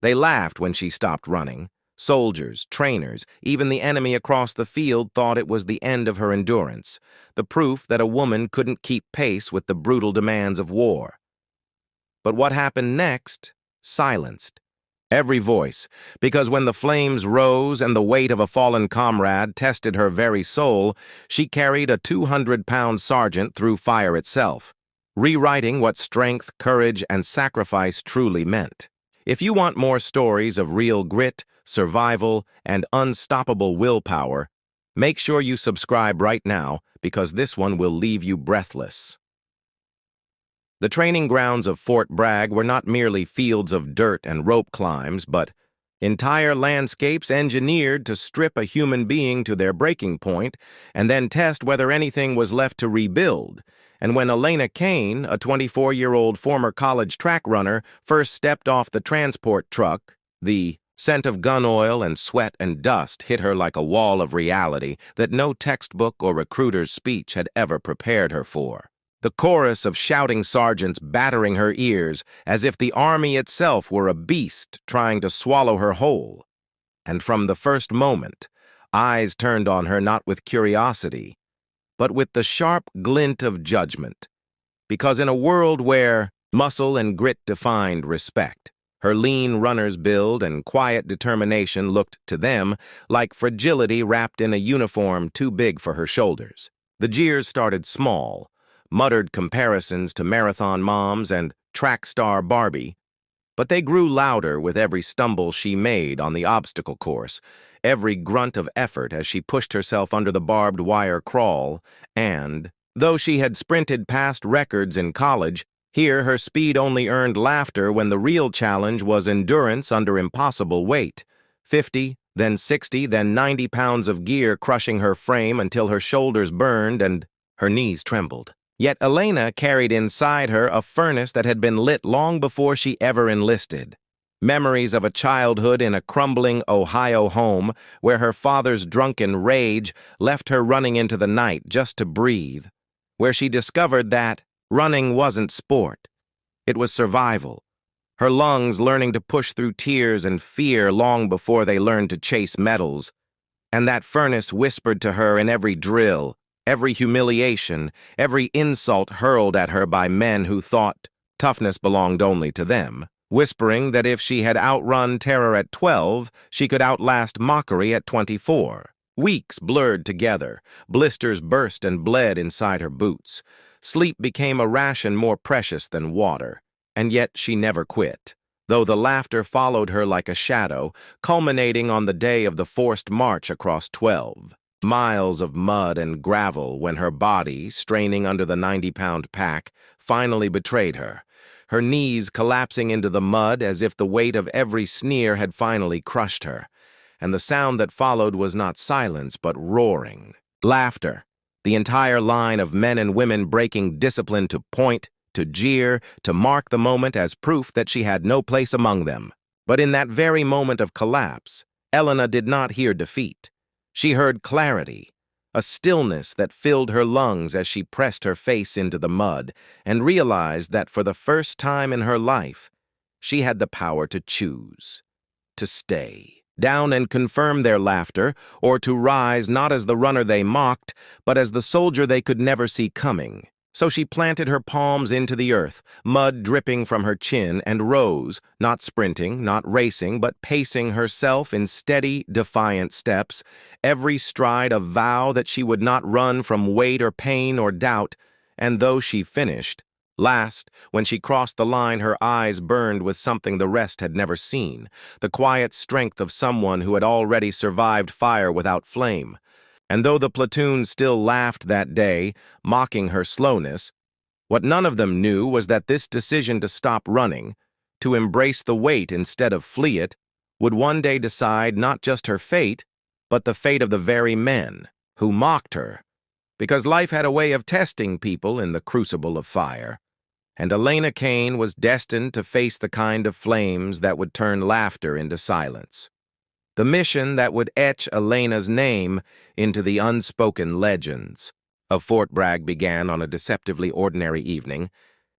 They laughed when she stopped running. Soldiers, trainers, even the enemy across the field thought it was the end of her endurance, the proof that a woman couldn't keep pace with the brutal demands of war. But what happened next silenced every voice, because when the flames rose and the weight of a fallen comrade tested her very soul, she carried a 200-pound sergeant through fire itself, rewriting what strength, courage, and sacrifice truly meant. If you want more stories of real grit, survival, and unstoppable willpower, make sure you subscribe right now, because this one will leave you breathless. The training grounds of Fort Bragg were not merely fields of dirt and rope climbs, but entire landscapes engineered to strip a human being to their breaking point and then test whether anything was left to rebuild. And when Elena Kane, a 24-year-old former college track runner, first stepped off the transport truck, the scent of gun oil and sweat and dust hit her like a wall of reality that no textbook or recruiter's speech had ever prepared her for. The chorus of shouting sergeants battering her ears as if the army itself were a beast trying to swallow her whole. And from the first moment, eyes turned on her not with curiosity, but with the sharp glint of judgment. Because in a world where muscle and grit defined respect, her lean runner's build and quiet determination looked to them like fragility wrapped in a uniform too big for her shoulders. The jeers started small, muttered comparisons to marathon moms and track star Barbie, but they grew louder with every stumble she made on the obstacle course, every grunt of effort as she pushed herself under the barbed wire crawl, and, though she had sprinted past records in college, here her speed only earned laughter when the real challenge was endurance under impossible weight. 50, then 60, then 90 pounds of gear crushing her frame until her shoulders burned and her knees trembled. Yet Elena carried inside her a furnace that had been lit long before she ever enlisted. Memories of a childhood in a crumbling Ohio home where her father's drunken rage left her running into the night just to breathe, where she discovered that running wasn't sport. It was survival, her lungs learning to push through tears and fear long before they learned to chase medals. And that furnace whispered to her in every drill, every humiliation, every insult hurled at her by men who thought toughness belonged only to them, whispering that if she had outrun terror at 12, she could outlast mockery at 24. Weeks blurred together, blisters burst and bled inside her boots. Sleep became a ration more precious than water, and yet she never quit, though the laughter followed her like a shadow, culminating on the day of the forced march across 12. Miles of mud and gravel when her body, straining under the 90-pound pack, finally betrayed her, her knees collapsing into the mud as if the weight of every sneer had finally crushed her. And the sound that followed was not silence but roaring. Laughter, the entire line of men and women breaking discipline to point, to jeer, to mark the moment as proof that she had no place among them. But in that very moment of collapse, Elena did not hear defeat. She heard clarity, a stillness that filled her lungs as she pressed her face into the mud and realized that for the first time in her life, she had the power to choose, to stay down and confirm their laughter, or to rise not as the runner they mocked, but as the soldier they could never see coming. So she planted her palms into the earth, mud dripping from her chin, and rose, not sprinting, not racing, but pacing herself in steady, defiant steps, every stride a vow that she would not run from weight or pain or doubt. And though she finished, last, when she crossed the line, her eyes burned with something the rest had never seen, the quiet strength of someone who had already survived fire without flame. And though the platoon still laughed that day, mocking her slowness, what none of them knew was that this decision to stop running, to embrace the weight instead of flee it, would one day decide not just her fate, but the fate of the very men who mocked her, because life had a way of testing people in the crucible of fire, and Elena Kane was destined to face the kind of flames that would turn laughter into silence. The mission that would etch Elena's name into the unspoken legends of Fort Bragg began on a deceptively ordinary evening,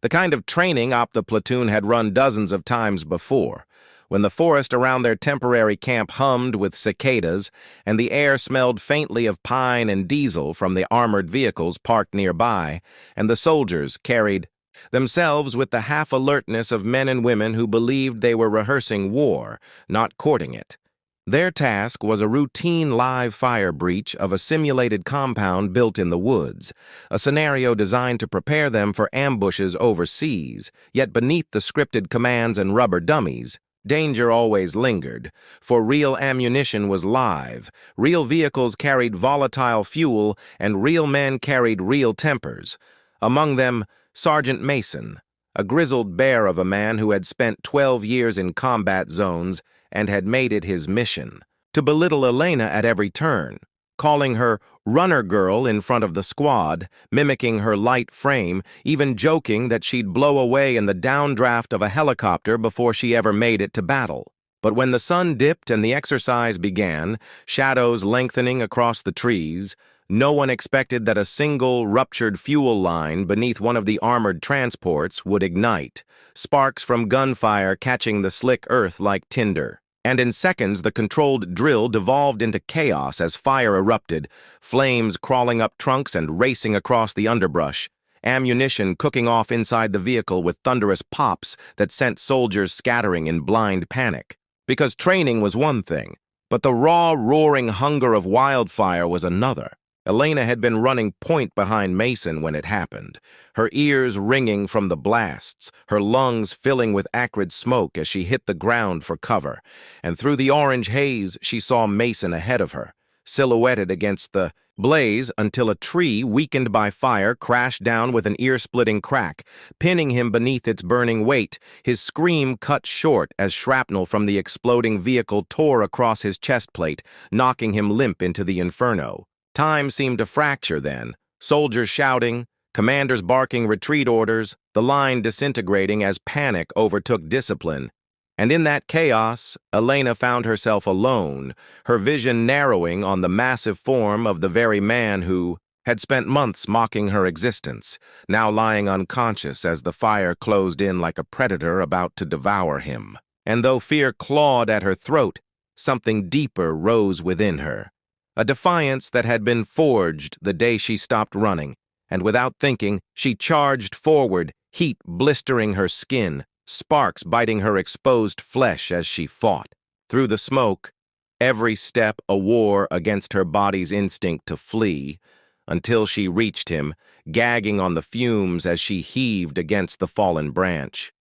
the kind of training op the platoon had run dozens of times before, When the forest around their temporary camp hummed with cicadas, and the air smelled faintly of pine and diesel from the armored vehicles parked nearby, and the soldiers carried themselves with the half-alertness of men and women who believed they were rehearsing war, not courting it. Their task was a routine live fire breach of a simulated compound built in the woods, a scenario designed to prepare them for ambushes overseas, yet beneath the scripted commands and rubber dummies, danger always lingered, for real ammunition was live, real vehicles carried volatile fuel, and real men carried real tempers. Among them, Sergeant Mason, a grizzled bear of a man who had spent 12 years in combat zones and had made it his mission to belittle Elena at every turn, calling her runner girl in front of the squad, mimicking her light frame, even joking that she'd blow away in the downdraft of a helicopter before she ever made it to battle. But when the sun dipped and the exercise began, shadows lengthening across the trees, no one expected that a single ruptured fuel line beneath one of the armored transports would ignite, sparks from gunfire catching the slick earth like tinder. And in seconds, the controlled drill devolved into chaos as fire erupted, flames crawling up trunks and racing across the underbrush, ammunition cooking off inside the vehicle with thunderous pops that sent soldiers scattering in blind panic. Because training was one thing, but the raw, roaring hunger of wildfire was another. Elena had been running point behind Mason when it happened, her ears ringing from the blasts, her lungs filling with acrid smoke as she hit the ground for cover, and through the orange haze she saw Mason ahead of her, silhouetted against the blaze until a tree, weakened by fire, crashed down with an ear-splitting crack, pinning him beneath its burning weight, his scream cut short as shrapnel from the exploding vehicle tore across his chest plate, knocking him limp into the inferno. Time seemed to fracture then, soldiers shouting, commanders barking retreat orders, the line disintegrating as panic overtook discipline. And in that chaos, Elena found herself alone, her vision narrowing on the massive form of the very man who had spent months mocking her existence, now lying unconscious as the fire closed in like a predator about to devour him. And though fear clawed at her throat, something deeper rose within her. A defiance that had been forged the day she stopped running, and without thinking, she charged forward, heat blistering her skin, sparks biting her exposed flesh as she fought. Through the smoke, every step a war against her body's instinct to flee, until she reached him, gagging on the fumes as she heaved against the fallen branch.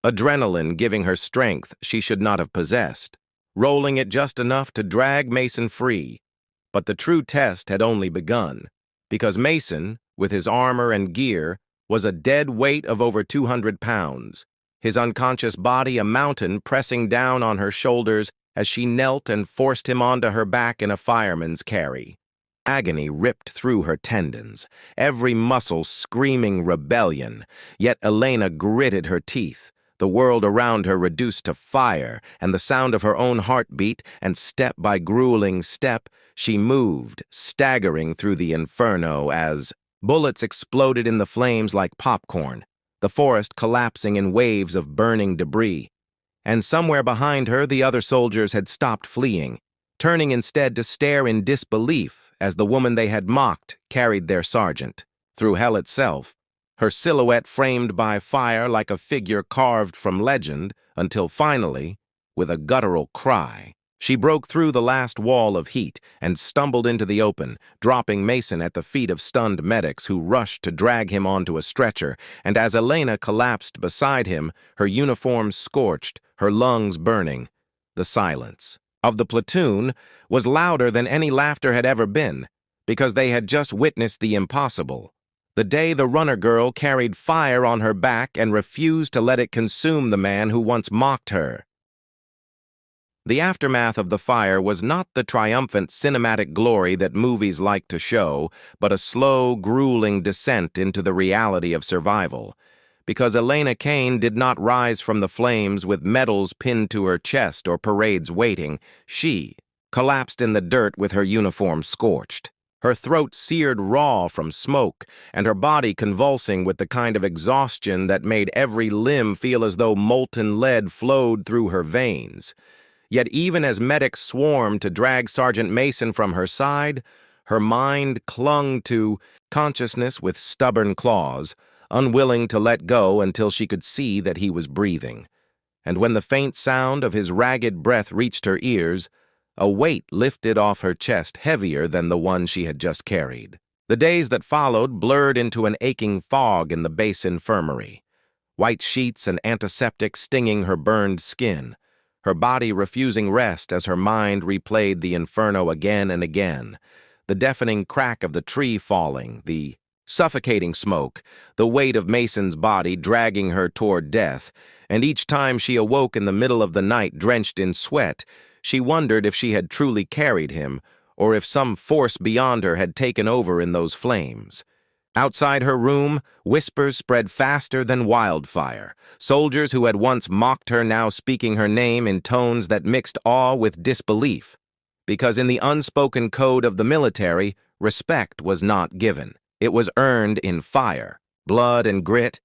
Adrenaline giving her strength she should not have possessed, rolling it just enough to drag Mason free. But the true test had only begun, because Mason, with his armor and gear, was a dead weight of over 200 pounds, his unconscious body a mountain pressing down on her shoulders as she knelt and forced him onto her back in a fireman's carry. Agony ripped through her tendons, every muscle screaming rebellion, yet Elena gritted her teeth, the world around her reduced to fire, and the sound of her own heartbeat, and step by grueling step, she moved, staggering through the inferno as bullets exploded in the flames like popcorn, the forest collapsing in waves of burning debris. And somewhere behind her, the other soldiers had stopped fleeing, turning instead to stare in disbelief as the woman they had mocked carried their sergeant through hell itself, her silhouette framed by fire like a figure carved from legend, until finally, with a guttural cry, she broke through the last wall of heat and stumbled into the open, dropping Mason at the feet of stunned medics who rushed to drag him onto a stretcher, and as Elena collapsed beside him, her uniform scorched, her lungs burning, the silence of the platoon was louder than any laughter had ever been, because they had just witnessed the impossible. The day the runner girl carried fire on her back and refused to let it consume the man who once mocked her. The aftermath of the fire was not the triumphant cinematic glory that movies like to show, but a slow, grueling descent into the reality of survival. Because Elena Kane did not rise from the flames with medals pinned to her chest or parades waiting, she collapsed in the dirt with her uniform scorched. her throat seared raw from smoke, and her body convulsing with the kind of exhaustion that made every limb feel as though molten lead flowed through her veins. Yet even as medics swarmed to drag Sergeant Mason from her side, her mind clung to consciousness with stubborn claws, unwilling to let go until she could see that he was breathing. And when the faint sound of his ragged breath reached her ears, a weight lifted off her chest heavier than the one she had just carried. The days that followed blurred into an aching fog in the base infirmary, white sheets and antiseptic stinging her burned skin, her body refusing rest as her mind replayed the inferno again and again, the deafening crack of the tree falling, the suffocating smoke, the weight of Mason's body dragging her toward death, and each time she awoke in the middle of the night drenched in sweat, she wondered if she had truly carried him, or if some force beyond her had taken over in those flames. Outside her room, whispers spread faster than wildfire, soldiers who had once mocked her now speaking her name in tones that mixed awe with disbelief, because in the unspoken code of the military, respect was not given. It was earned in fire, blood, and grit,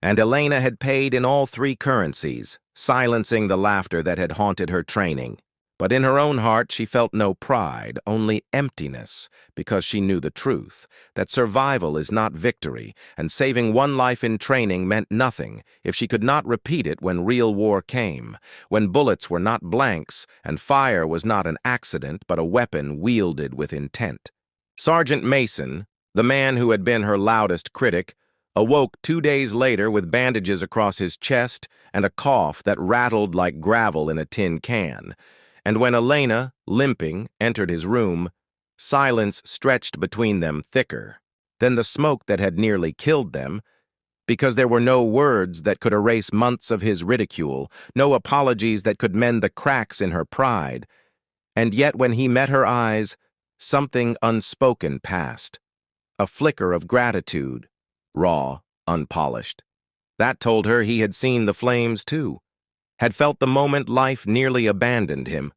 and Elena had paid in all three currencies, silencing the laughter that had haunted her training. But in her own heart she felt no pride, only emptiness, because she knew the truth, that survival is not victory, and saving one life in training meant nothing if she could not repeat it when real war came, when bullets were not blanks, and fire was not an accident but a weapon wielded with intent. Sergeant Mason, the man who had been her loudest critic, awoke 2 days later with bandages across his chest and a cough that rattled like gravel in a tin can. And when Elena, limping, entered his room, silence stretched between them thicker than the smoke that had nearly killed them, because there were no words that could erase months of his ridicule, no apologies that could mend the cracks in her pride. And yet when he met her eyes, something unspoken passed, a flicker of gratitude, raw, unpolished. That told her he had seen the flames too, had felt the moment life nearly abandoned him,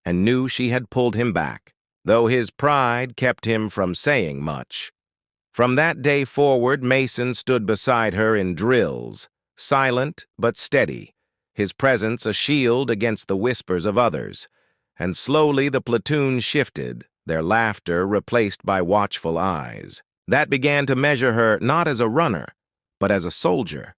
and knew she had pulled him back, though his pride kept him from saying much. From that day forward, Mason stood beside her in drills, silent but steady, his presence a shield against the whispers of others, and slowly the platoon shifted, their laughter replaced by watchful eyes. That began to measure her not as a runner, but as a soldier,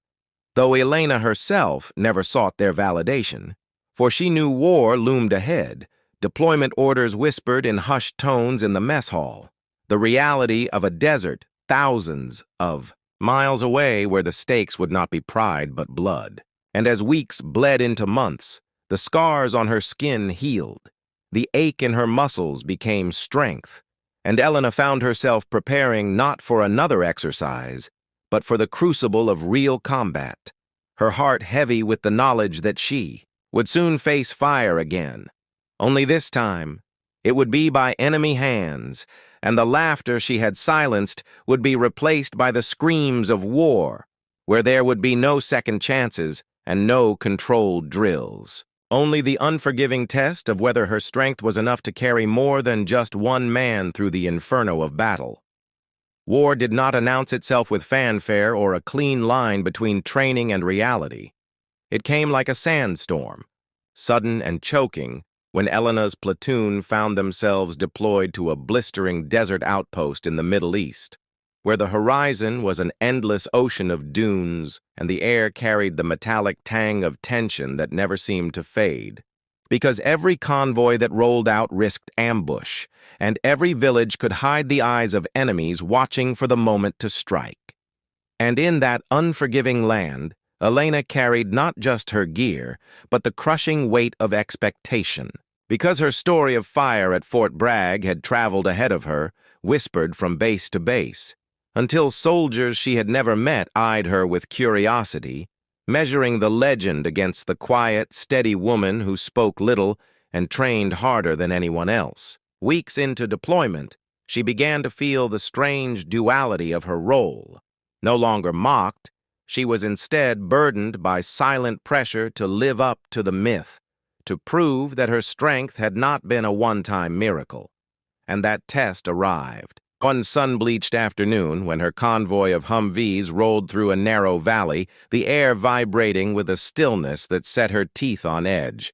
though Elena herself never sought their validation, for she knew war loomed ahead, deployment orders whispered in hushed tones in the mess hall, the reality of a desert thousands of miles away where the stakes would not be pride but blood. And as weeks bled into months, the scars on her skin healed, the ache in her muscles became strength, and Elena found herself preparing not for another exercise, but for the crucible of real combat, her heart heavy with the knowledge that she would soon face fire again. Only this time, it would be by enemy hands, and the laughter she had silenced would be replaced by the screams of war, where there would be no second chances and no controlled drills. Only the unforgiving test of whether her strength was enough to carry more than just one man through the inferno of battle. War did not announce itself with fanfare or a clean line between training and reality. It came like a sandstorm, sudden and choking, when Elena's platoon found themselves deployed to a blistering desert outpost in the Middle East, where the horizon was an endless ocean of dunes and the air carried the metallic tang of tension that never seemed to fade. Because every convoy that rolled out risked ambush, and every village could hide the eyes of enemies watching for the moment to strike. And in that unforgiving land, Elena carried not just her gear, but the crushing weight of expectation. Because her story of fire at Fort Bragg had traveled ahead of her, whispered from base to base, until soldiers she had never met eyed her with curiosity, measuring the legend against the quiet, steady woman who spoke little and trained harder than anyone else. Weeks into deployment, she began to feel the strange duality of her role. No longer mocked, she was instead burdened by silent pressure to live up to the myth, to prove that her strength had not been a one-time miracle. And that test arrived. One sun-bleached afternoon, when her convoy of Humvees rolled through a narrow valley, the air vibrating with a stillness that set her teeth on edge.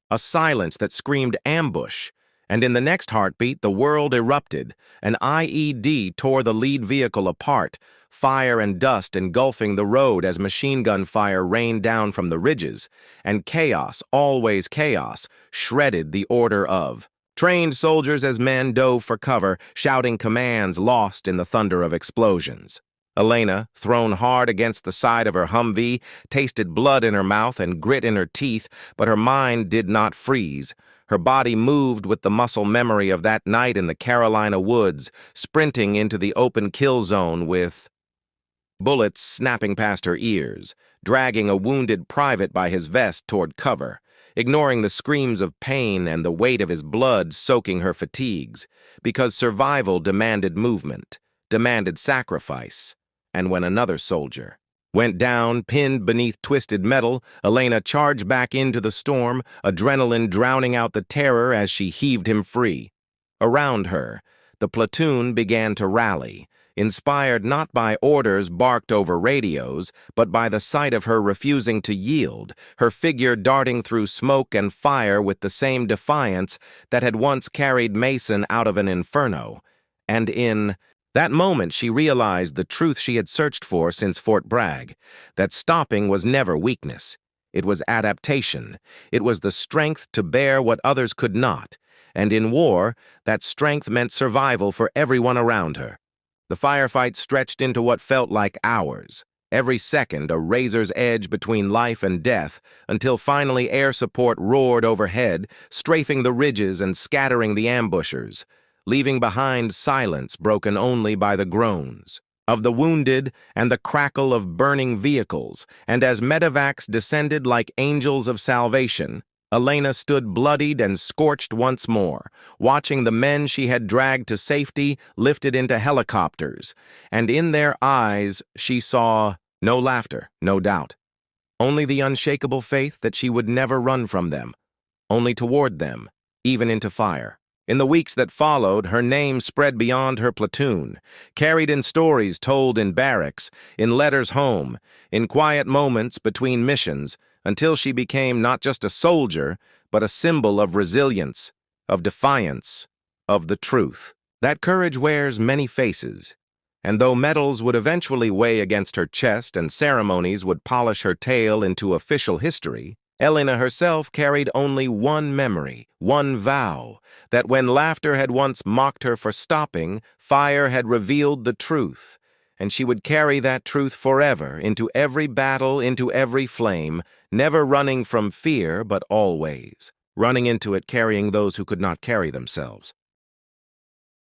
A silence that screamed ambush, and in the next heartbeat the world erupted. An IED tore the lead vehicle apart, fire and dust engulfing the road as machine gun fire rained down from the ridges, and chaos, always chaos, shredded the order of. Trained soldiers as men dove for cover, shouting commands lost in the thunder of explosions. Elena, thrown hard against the side of her Humvee, tasted blood in her mouth and grit in her teeth, but her mind did not freeze. Her body moved with the muscle memory of that night in the Carolina woods, sprinting into the open kill zone with bullets snapping past her ears, dragging a wounded private by his vest toward cover, ignoring the screams of pain and the weight of his blood soaking her fatigues, because survival demanded movement, demanded sacrifice. And when another soldier went down, pinned beneath twisted metal, Elena charged back into the storm, adrenaline drowning out the terror as she heaved him free. Around her, the platoon began to rally, inspired not by orders barked over radios, but by the sight of her refusing to yield, her figure darting through smoke and fire with the same defiance that had once carried Mason out of an inferno. And in that moment she realized the truth she had searched for since Fort Bragg, that stopping was never weakness. It was adaptation. It was the strength to bear what others could not. And in war, that strength meant survival for everyone around her. The firefight stretched into what felt like hours, every second a razor's edge between life and death, until finally air support roared overhead, strafing the ridges and scattering the ambushers, leaving behind silence broken only by the groans of the wounded and the crackle of burning vehicles. And as medevacs descended like angels of salvation, Elena stood bloodied and scorched once more, watching the men she had dragged to safety lifted into helicopters, and in their eyes she saw no laughter, no doubt, only the unshakable faith that she would never run from them, only toward them, even into fire. In the weeks that followed, her name spread beyond her platoon, carried in stories told in barracks, in letters home, in quiet moments between missions, until she became not just a soldier, but a symbol of resilience, of defiance, of the truth. That courage wears many faces, and though medals would eventually weigh against her chest and ceremonies would polish her tale into official history, Elena herself carried only one memory, one vow, that when laughter had once mocked her for stopping, fire had revealed the truth, and she would carry that truth forever into every battle, into every flame, never running from fear, but always running into it carrying those who could not carry themselves.